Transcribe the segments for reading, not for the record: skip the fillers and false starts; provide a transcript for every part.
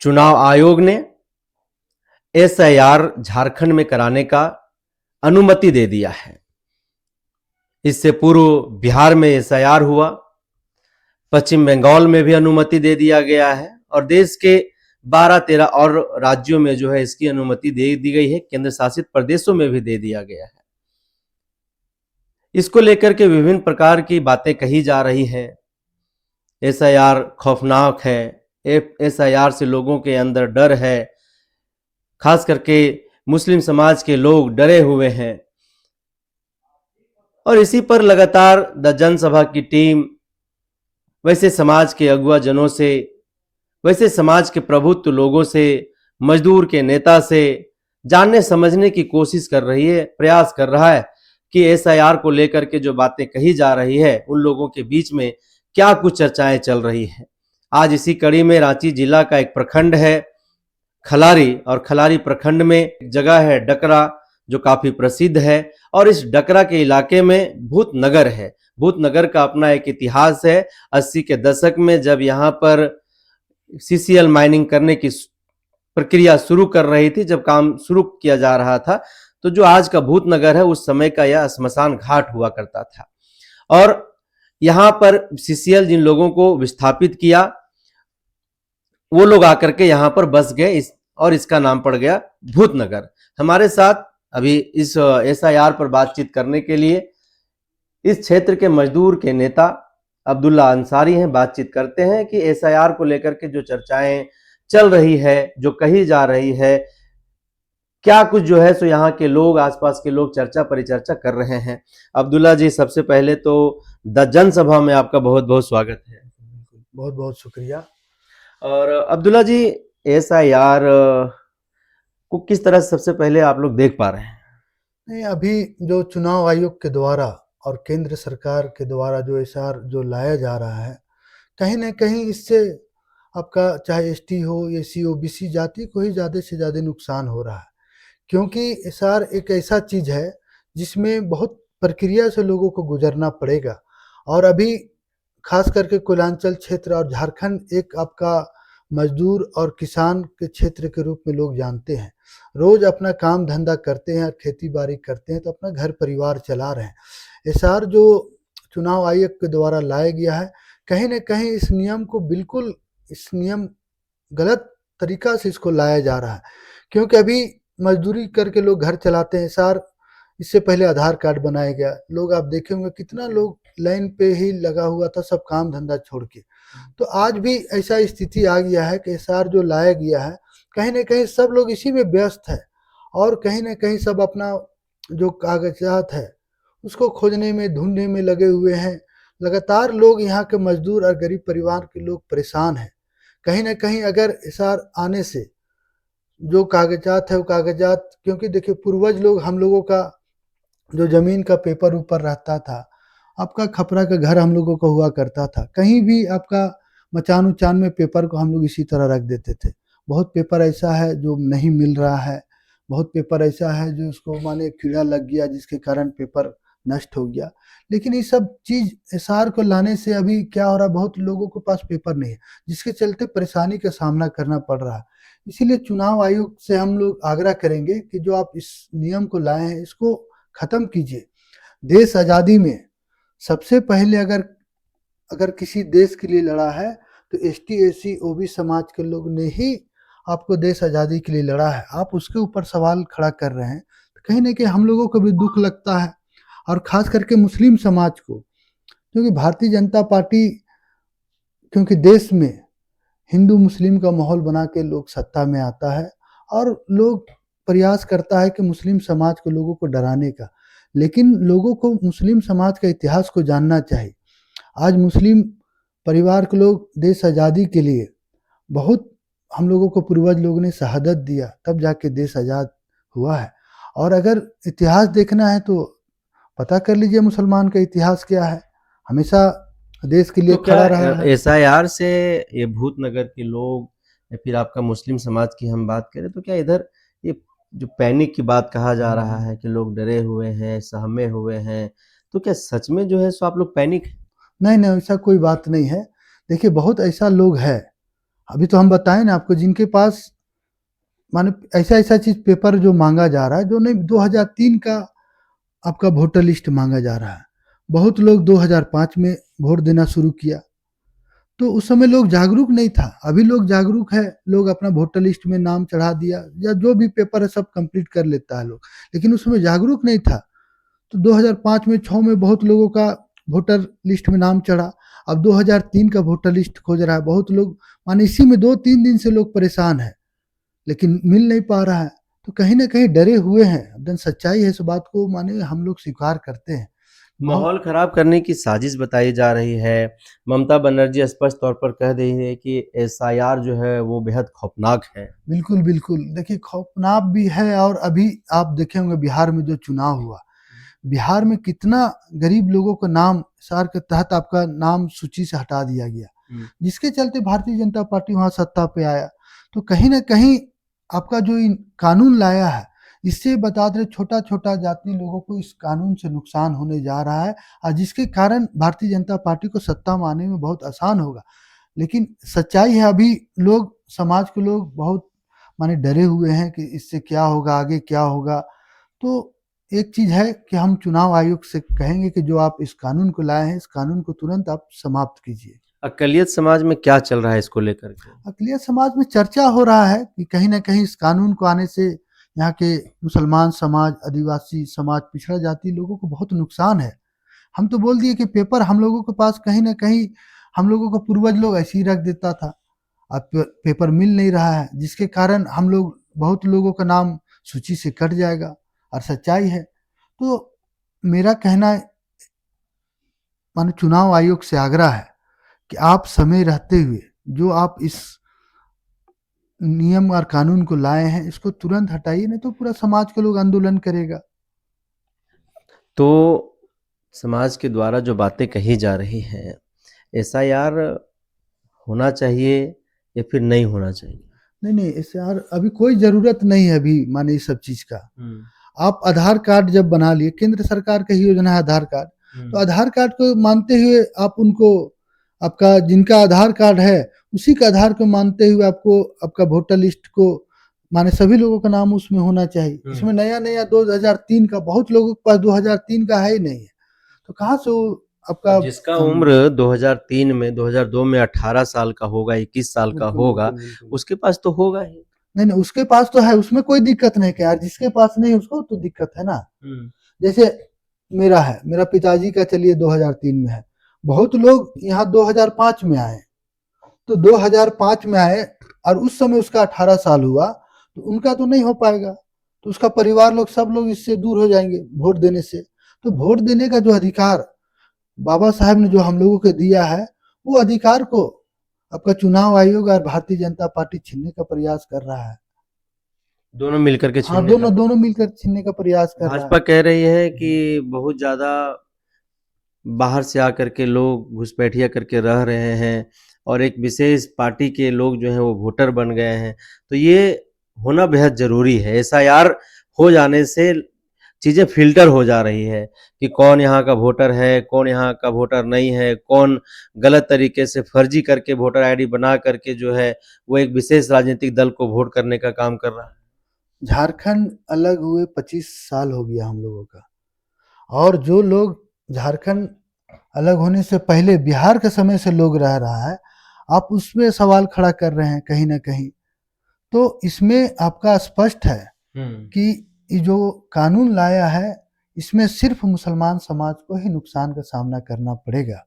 चुनाव आयोग ने एसआईआर झारखंड में कराने का अनुमति दे दिया है। इससे पूर्व बिहार में एसआईआर हुआ, पश्चिम बंगाल में भी अनुमति दे दिया गया है और देश के 12-13 और राज्यों में जो है इसकी अनुमति दे दी गई है। केंद्र शासित प्रदेशों में भी दे दिया गया है। इसको लेकर के विभिन्न प्रकार की बातें कही जा रही हैं। एसआईआर खौफनाक है, एसआईआर से लोगों के अंदर डर है, खास करके मुस्लिम समाज के लोग डरे हुए हैं और इसी पर लगातार द जनसभा की टीम वैसे समाज के अगुआ जनों से, वैसे समाज के प्रभुत्व लोगों से, मजदूर के नेता से जानने समझने की कोशिश कर रही है, प्रयास कर रहा है कि एसआईआर को लेकर के जो बातें कही जा रही है उन लोगों के बीच में क्या कुछ चर्चाएं चल रही हैं। आज इसी कड़ी में रांची जिला का एक प्रखंड है खलारी, और खलारी प्रखंड में एक जगह है डकरा जो काफी प्रसिद्ध है और इस डकरा के इलाके में भूतनगर है। भूतनगर का अपना एक इतिहास है। 80 के दशक में जब यहाँ पर सीसीएल माइनिंग करने की प्रक्रिया शुरू कर रही थी, जब काम शुरू किया जा रहा था, तो जो आज का भूतनगर है उस समय का यह श्मशान घाट हुआ करता था और यहाँ पर सीसीएल जिन लोगों को विस्थापित किया वो लोग आकर के यहाँ पर बस गए और इसका नाम पड़ गया भूतनगर। हमारे साथ अभी इस एसआईआर पर बातचीत करने के लिए इस क्षेत्र के मजदूर के नेता अब्दुल्ला अंसारी हैं। बातचीत करते हैं कि एसआईआर को लेकर के जो चर्चाएं चल रही है, जो कही जा रही है, क्या कुछ जो है सो यहाँ के लोग, आसपास के लोग चर्चा परिचर्चा कर रहे हैं। अब्दुल्ला जी, सबसे पहले तो द जनसभा में आपका बहुत बहुत स्वागत है। बहुत बहुत शुक्रिया। और अब्दुल्ला जी, एसआईआर को किस तरह से सबसे पहले आप लोग देख पा रहे हैं? नहीं, अभी जो चुनाव आयोग के द्वारा और केंद्र सरकार के द्वारा जो एसआईआर जो लाया जा रहा है, कहीं ना कहीं इससे आपका चाहे एसटी हो, एससी, ओबीसी जाति को ही ज़्यादा से ज़्यादा नुकसान हो रहा है, क्योंकि एसआईआर एक ऐसा चीज़ है जिसमें बहुत प्रक्रिया से लोगों को गुजरना पड़ेगा। और अभी खास करके कोयलांचल क्षेत्र और झारखंड एक आपका मजदूर और किसान के क्षेत्र के रूप में लोग जानते हैं। रोज अपना काम धंधा करते हैं और खेती बाड़ी करते हैं, तो अपना घर परिवार चला रहे हैं। एसआईआर जो चुनाव आयोग के द्वारा लाया गया है, कहीं ना कहीं इस नियम को बिल्कुल, इस नियम गलत तरीका से इसको लाया जा रहा है, क्योंकि अभी मजदूरी करके लोग घर चलाते हैं। एसआईआर इससे पहले आधार कार्ड बनाया गया, लोग आप देखे होंगे कितना लोग लाइन पे ही लगा हुआ था, सब काम धंधा छोड़ के। तो आज भी ऐसा स्थिति आ गया है कि एसआईआर जो लाया गया है, कहीं ना कहीं सब लोग इसी में व्यस्त है और कहीं ना कहीं सब अपना जो कागजात है उसको खोजने में, ढूंढने में लगे हुए हैं। लगातार लोग, यहाँ के मजदूर और गरीब परिवार के लोग परेशान हैं। कहीं ना कहीं अगर एसआईआर आने से जो कागजात है वो कागजात, क्योंकि देखिए पूर्वज लोग, हम लोगों का जो ज़मीन का पेपर ऊपर रहता था, आपका खपरा का घर हम लोगों को हुआ करता था, कहीं भी आपका मचान उचान में पेपर को हम लोग इसी तरह रख देते थे। बहुत पेपर ऐसा है जो नहीं मिल रहा है, बहुत पेपर ऐसा है जो उसको माने कीड़ा लग गया जिसके कारण पेपर नष्ट हो गया। लेकिन ये सब चीज़ एसआईआर को लाने से अभी क्या हो रहा है, बहुत लोगों के पास पेपर नहीं है, जिसके चलते परेशानी का सामना करना पड़ रहा है। इसीलिए चुनाव आयोग से हम लोग आग्रह करेंगे कि जो आप इस नियम को लाए हैं इसको ख़त्म कीजिए। देश आज़ादी में सबसे पहले अगर किसी देश के लिए लड़ा है तो एसटी, एससी, ओबी समाज के लोग ने ही आपको देश आज़ादी के लिए लड़ा है। आप उसके ऊपर सवाल खड़ा कर रहे हैं, तो कहीं ना कहीं हम लोगों को भी दुख लगता है, और ख़ास करके मुस्लिम समाज को, क्योंकि भारतीय जनता पार्टी, क्योंकि देश में हिंदू मुस्लिम का माहौल बना के लोग सत्ता में आता है और लोग प्रयास करता है कि मुस्लिम समाज के लोगों को डराने का, लेकिन लोगों को मुस्लिम समाज का इतिहास को जानना चाहिए। आज मुस्लिम परिवार के लोग देश आज़ादी के लिए बहुत, हम लोगों को पूर्वज लोगों ने शहादत दिया, तब जाके देश आज़ाद हुआ है। और अगर इतिहास देखना है तो पता कर लीजिए मुसलमान का इतिहास क्या है, हमेशा देश के लिए तो खड़ा रहा है। एसआईआर से ये भूतनगर के लोग या फिर आपका मुस्लिम समाज की हम बात करें तो क्या इधर ये जो पैनिक की बात कहा जा रहा है कि लोग डरे हुए हैं, सहमे हुए हैं, तो क्या सच में जो है सो आप लोग पैनिक हैं? नहीं, ऐसा कोई बात नहीं है। देखिए बहुत ऐसा लोग है, अभी तो हम बताएं ना आपको, जिनके पास माने ऐसा ऐसा चीज पेपर जो मांगा जा रहा है, जो नहीं 2003 का आपका वोटर लिस्ट मांगा जा रहा है। बहुत लोग 2005 में वोट देना शुरू किया, तो उस समय लोग जागरूक नहीं था। अभी लोग जागरूक है, लोग अपना वोटर लिस्ट में नाम चढ़ा दिया या जो भी पेपर है सब कंप्लीट कर लेता है लोग, लेकिन उस समय जागरूक नहीं था। तो 2005 में 6 में बहुत लोगों का वोटर लिस्ट में नाम चढ़ा। अब 2003 का वोटर लिस्ट खोज रहा है बहुत लोग, माने इसी में 2-3 दिन से लोग परेशान है, लेकिन मिल नहीं पा रहा है। तो कहीं ना कहीं डरे हुए हैं। एकदम सच्चाई है, इस बात को माने हम लोग स्वीकार करते हैं। बहुत माहौल खराब करने की साजिश बताई जा रही है। ममता बनर्जी स्पष्ट तौर पर कह रही है कि एसआईआर जो है वो बेहद खौफनाक है। बिल्कुल बिल्कुल, देखिए खौफनाक भी है। और अभी आप देखे होंगे बिहार में जो चुनाव हुआ, बिहार में कितना गरीब लोगों का नाम सार के तहत आपका नाम सूची से हटा दिया गया, जिसके चलते भारतीय जनता पार्टी वहां सत्ता पे आया। तो कहीं ना कहीं आपका जो कानून लाया है, इससे बता दे छोटा छोटा जाति लोगों को इस कानून से नुकसान होने जा रहा है, और जिसके कारण भारतीय जनता पार्टी को सत्ता में आने में बहुत आसान होगा। लेकिन सच्चाई है, अभी लोग, समाज के लोग बहुत माने डरे हुए हैं कि इससे क्या होगा, आगे क्या होगा। तो एक चीज है कि हम चुनाव आयोग से कहेंगे कि जो आप इस कानून को लाए हैं, इस कानून को तुरंत आप समाप्त कीजिए। अकलियत समाज में क्या चल रहा है इसको लेकर के? अकलियत समाज में चर्चा हो रहा है कि कहीं ना कहीं इस कानून को आने से यहाँ के मुसलमान समाज, आदिवासी समाज, पिछड़ा जाति लोगों को बहुत नुकसान है। हम तो बोल दिए कि पेपर हम लोगों के पास कहीं ना कहीं हम लोगों का पूर्वज लोग ऐसे ही रख देता था। अब पेपर मिल नहीं रहा है, जिसके कारण हम लोग, बहुत लोगों का नाम सूची से कट जाएगा, और सच्चाई है। तो मेरा कहना मानो चुनाव आयोग से आग्रह है कि आप समय रहते हुए जो आप इस नियम और कानून को लाए हैं, इसको तुरंत हटाइए, नहीं तो पूरा समाज के लोग आंदोलन करेगा। तो समाज के द्वारा जो बातें कही जा रही हैं, एसआईआर होना चाहिए या फिर नहीं होना चाहिए? नहीं नहीं, इससे यार अभी कोई जरूरत नहीं है अभी माने इस सब चीज का। आप आधार कार्ड जब बना लिए, केंद्र सरकार का ही योजना है आधार कार्ड, तो आधार कार्ड को मानते हुए आप उनको, आपका जिनका आधार कार्ड है उसी का आधार को मानते हुए आपको आपका वोटर लिस्ट को माने सभी लोगों का नाम उसमें होना चाहिए। इसमें नया नया 2003 का, बहुत लोगों के पास 2003 का है ही नहीं है, तो कहाँ से वो आपका जिसका उम्र 2003 में 2002 में 18 साल का होगा, 21 साल का होगा, उसके पास तो होगा ही। नहीं नहीं, उसके पास तो है, उसमें कोई दिक्कत नहीं है यार। जिसके पास नहीं उसको तो दिक्कत है ना। जैसे मेरा है, मेरा पिताजी का चलिए 2003 में है, बहुत लोग यहाँ 2005 में आए, तो 2005 में आए और उस समय उसका 18 साल हुआ, तो उनका तो नहीं हो पाएगा, तो उसका परिवार लोग सब लोग इससे दूर हो जाएंगे वोट देने से। तो वोट देने का जो अधिकार बाबा साहब ने जो हम लोगों को दिया है, वो अधिकार को आपका चुनाव आयोग और भारतीय जनता पार्टी छीनने का प्रयास कर रहा है। दोनों मिलकर के हाँ, छीनने का। दोनों मिलकर छीनने का प्रयास कर रहा भाजपा है। कह रही है कि बहुत ज्यादा बाहर से आकर के लोग घुसपैठिया करके रह रहे हैं और एक विशेष पार्टी के लोग जो हैं वो वोटर बन गए हैं, तो ये होना बेहद जरूरी है। एसआईआर हो जाने से चीजें फिल्टर हो जा रही है कि कौन यहाँ का वोटर है, कौन यहाँ का वोटर नहीं है, कौन गलत तरीके से फर्जी करके वोटर आईडी बना करके जो है वो एक विशेष राजनीतिक दल को वोट करने का काम कर रहा है। झारखंड अलग हुए 25 साल हो गया हम लोगों का, और जो लोग झारखंड अलग होने से पहले बिहार के समय से लोग रह रहा है, आप उसमें सवाल खड़ा कर रहे हैं कहीं ना कहीं। तो इसमें आपका स्पष्ट है कि ये जो कानून लाया है, इसमें सिर्फ मुसलमान समाज को ही नुकसान का सामना करना पड़ेगा।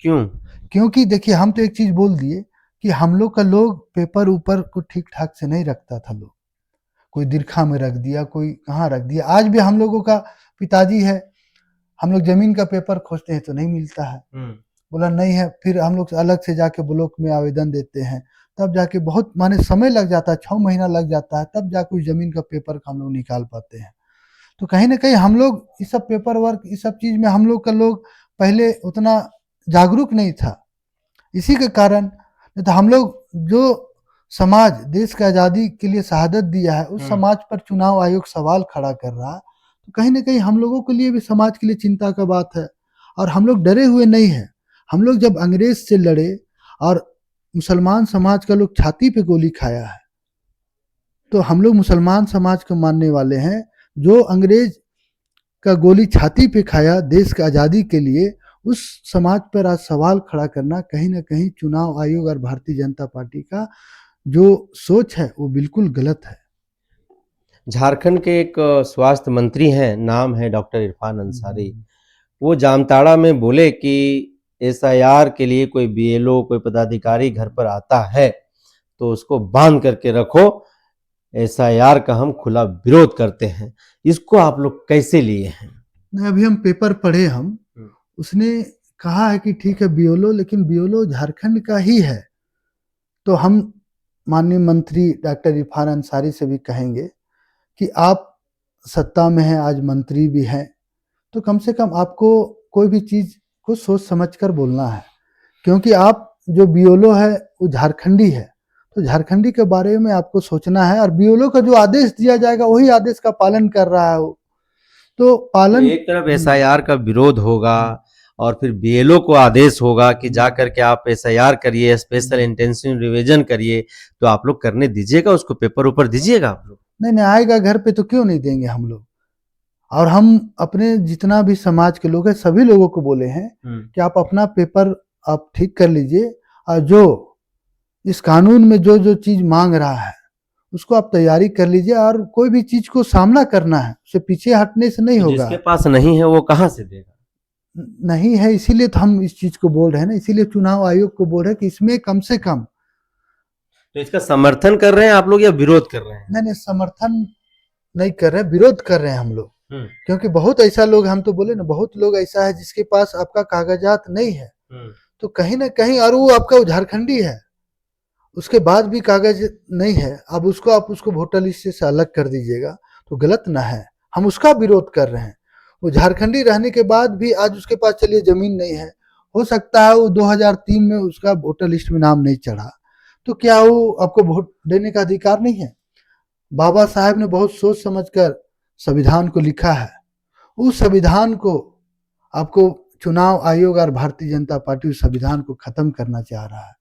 क्यों? क्योंकि देखिए, हम तो एक चीज बोल दिए कि हम लोग का लोग पेपर ऊपर को ठीक ठाक से नहीं रखता था। लोग कोई दिरखा में रख दिया, कोई कहाँ रख दिया। आज भी हम लोगों का पिताजी है, हम लोग जमीन का पेपर खोजते हैं तो नहीं मिलता है, बोला नहीं है, फिर हम लोग अलग से जाके ब्लॉक में आवेदन देते हैं, तब जाके बहुत माने समय लग जाता है, 6 महीना लग जाता है, तब जाके उस जमीन का पेपर हम लोग निकाल पाते हैं। तो कहीं ना कहीं हम लोग इस सब पेपर वर्क, इस सब चीज में हम लोग का लोग पहले उतना जागरूक नहीं था, इसी के कारण। नहीं तो हम लोग जो समाज देश की आज़ादी के लिए शहादत दिया है, उस समाज पर चुनाव आयोग सवाल खड़ा कर रहा है, तो कहीं ना कहीं हम लोगों के लिए भी समाज के लिए चिंता का बात है। और हम लोग डरे हुए नहीं हैं। हम लोग जब अंग्रेज से लड़े और मुसलमान समाज का लोग छाती पे गोली खाया है, तो हम लोग मुसलमान समाज को मानने वाले हैं। जो अंग्रेज का गोली छाती पे खाया देश की आज़ादी के लिए, उस समाज पर आज सवाल खड़ा करना कहीं ना कहीं चुनाव आयोग और भारतीय जनता पार्टी का जो सोच है वो बिल्कुल गलत है। झारखंड के एक स्वास्थ्य मंत्री हैं, नाम है डॉक्टर इरफान अंसारी। वो जामताड़ा में बोले कि एसआईआर के लिए कोई बीएलओ, कोई पदाधिकारी घर पर आता है तो उसको बांध करके रखो, एसआईआर का हम खुला विरोध करते हैं। इसको आप लोग कैसे लिए हैं? नहीं, अभी हम पेपर पढ़े हम, उसने कहा है कि ठीक है बीएलओ, लेकिन बीएलओ झारखंड का ही है। तो हम माननीय मंत्री डॉक्टर इरफान अंसारी से भी कहेंगे कि आप सत्ता में हैं, आज मंत्री भी हैं, तो कम से कम आपको कोई भी चीज़ को सोच समझ कर बोलना है, क्योंकि आप जो बीएलओ है वो झारखंडी है, तो झारखंडी के बारे में आपको सोचना है। और बीएलओ का जो आदेश दिया जाएगा वही आदेश का पालन कर रहा है वो, तो पालन। एक तरफ एसआईआर का विरोध होगा और फिर बीएलओ को आदेश होगा कि जा करके आप एसआईआर करिए, स्पेशल इंटेंसिव रिवीजन करिए, तो आप लोग करने दीजिएगा, उसको पेपर ऊपर दीजिएगा आप लोग। नहीं, आएगा घर पे तो क्यों नहीं देंगे हम लोग। और हम अपने जितना भी समाज के लोग हैं सभी लोगों को बोले हैं कि आप अपना पेपर आप ठीक कर लीजिए, और जो इस कानून में जो जो चीज मांग रहा है उसको आप तैयारी कर लीजिए, और कोई भी चीज को सामना करना है, उससे पीछे हटने से नहीं होगा। जिसके पास नहीं है वो कहाँ से देगा? नहीं है, इसीलिए तो हम इस चीज को बोल रहे हैं ना, इसीलिए चुनाव आयोग को बोल रहे हैं कि इसमें कम से कम। तो इसका समर्थन कर रहे हैं आप लोग या विरोध कर रहे हैं? नहीं, समर्थन नहीं कर रहे, विरोध कर रहे हैं हम लोग। क्योंकि बहुत ऐसा लोग, हम तो बोले ना, बहुत लोग ऐसा है जिसके पास आपका कागजात नहीं है, तो कहीं ना कहीं, और वो आपका झारखंडी है, उसके बाद भी कागज नहीं है, अब उसको आप उसको वोटर लिस्ट से अलग कर दीजिएगा तो गलत ना है। हम उसका विरोध कर रहे हैं। वो झारखंडी रहने के बाद भी आज उसके पास चलिए जमीन नहीं है, हो सकता है वो 2003 में उसका वोटर लिस्ट में नाम नहीं चढ़ा, तो क्या वो आपको वोट देने का अधिकार नहीं है? बाबा साहेब ने बहुत सोच समझकर संविधान को लिखा है, उस संविधान को आपको चुनाव आयोग और भारतीय जनता पार्टी उस संविधान को खत्म करना चाह रहा है।